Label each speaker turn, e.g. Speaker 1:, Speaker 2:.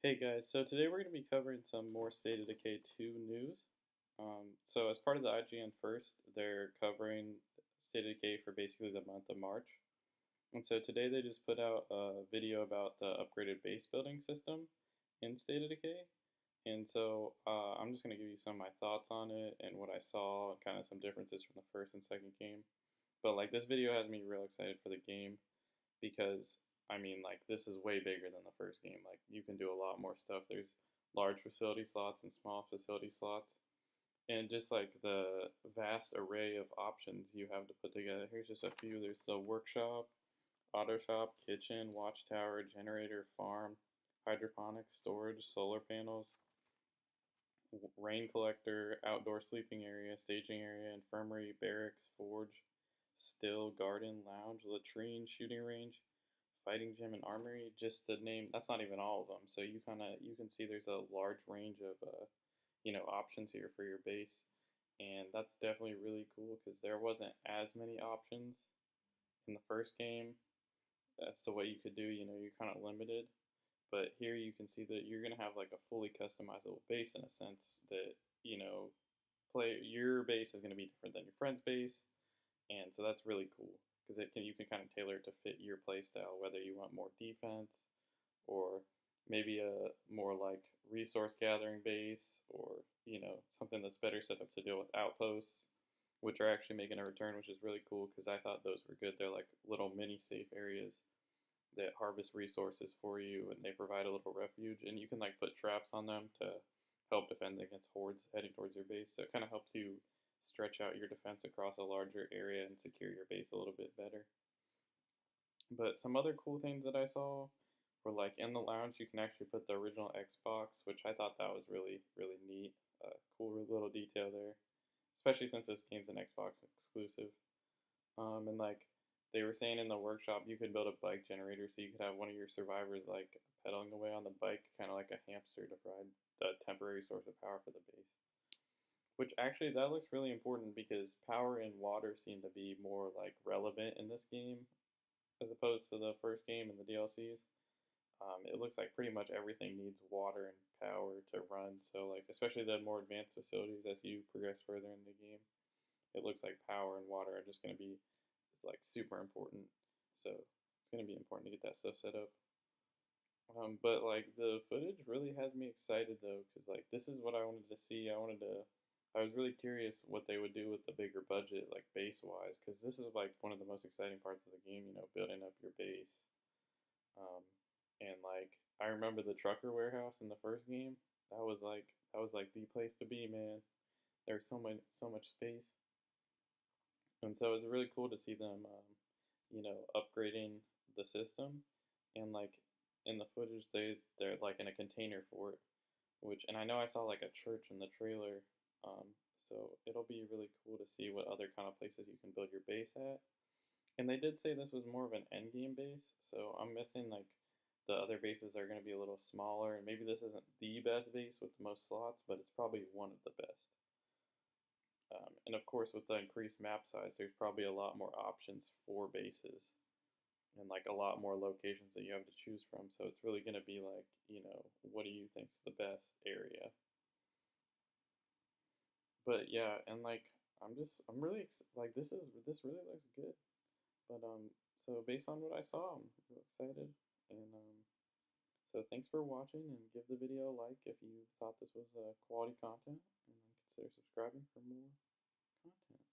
Speaker 1: Hey guys, so today we're going to be covering some more State of Decay 2 news. So as part of the IGN First, they're covering State of Decay for basically the month of March. And so today they just put out a video about the upgraded base building system in State of Decay. And so I'm just going to give you some of my thoughts on it and what I saw and kind of some differences from the first and second game. But like this video has me real excited for the game because I mean, like, this is way bigger than the first game. Like, you can do a lot more stuff. There's large facility slots and small facility slots. And just like the vast array of options you have to put together. Here's just a few. There's the workshop, auto shop, kitchen, watchtower, generator, farm, hydroponics, storage, solar panels, rain collector, outdoor sleeping area, staging area, infirmary, barracks, forge, still, garden, lounge, latrine, shooting range, fighting gym, and armory. Just to name, that's not even all of them. So you can see there's a large range of options here for your base, and that's definitely really cool because there wasn't as many options in the first game as to what you could do. You're kind of limited. But here you can see that you're gonna have like a fully customizable base in a sense that play your base is gonna be different than your friend's base, and so that's really cool because you can kind of tailor it to fit your play style, whether you want more defense or maybe a more like resource gathering base, or something that's better set up to deal with outposts, which are actually making a return, which is really cool because I thought those were good. They're like little mini safe areas that harvest resources for you, and they provide a little refuge, and you can like put traps on them to help defend against hordes heading towards your base. So it kind of helps you stretch out your defense across a larger area and secure your base a little bit better. But some other cool things that I saw were like in the lounge you can actually put the original Xbox, which I thought that was really really neat. Cool little detail there, especially since this game's an Xbox exclusive. And like they were saying in the workshop, you could build a bike generator so you could have one of your survivors like pedaling away on the bike, kind of like a hamster, to provide a temporary source of power for the base. Which actually that looks really important because power and water seem to be more like relevant in this game as opposed to the first game and the DLCs. It looks like pretty much everything needs water and power to run. So like especially the more advanced facilities as you progress further in the game, it looks like power and water are just going to be like super important. So it's going to be important to get that stuff set up. But like the footage really has me excited though, because like this is what I wanted to see. I was really curious what they would do with the bigger budget, like base wise, because this is like one of the most exciting parts of the game. Building up your base. Um, and like I remember the trucker warehouse in the first game. That was like the place to be, man. There was so much space, and so it's really cool to see them, upgrading the system, and like in the footage they're like in a container for it, and I know I saw like a church in the trailer, so it'll be really cool to see what other kind of places you can build your base at. And they did say this was more of an end game base, so I'm guessing like the other bases are going to be a little smaller, and maybe this isn't the best base with the most slots, but it's probably one of the best. And of course, with the increased map size, there's probably a lot more options for bases and like a lot more locations that you have to choose from. So it's really going to be like, what do you think's the best area? But yeah, and like I'm really like this really looks good. But so based on what I saw, I'm really excited. And so thanks for watching, and give the video a like if you thought this was quality content, and consider subscribing for more content.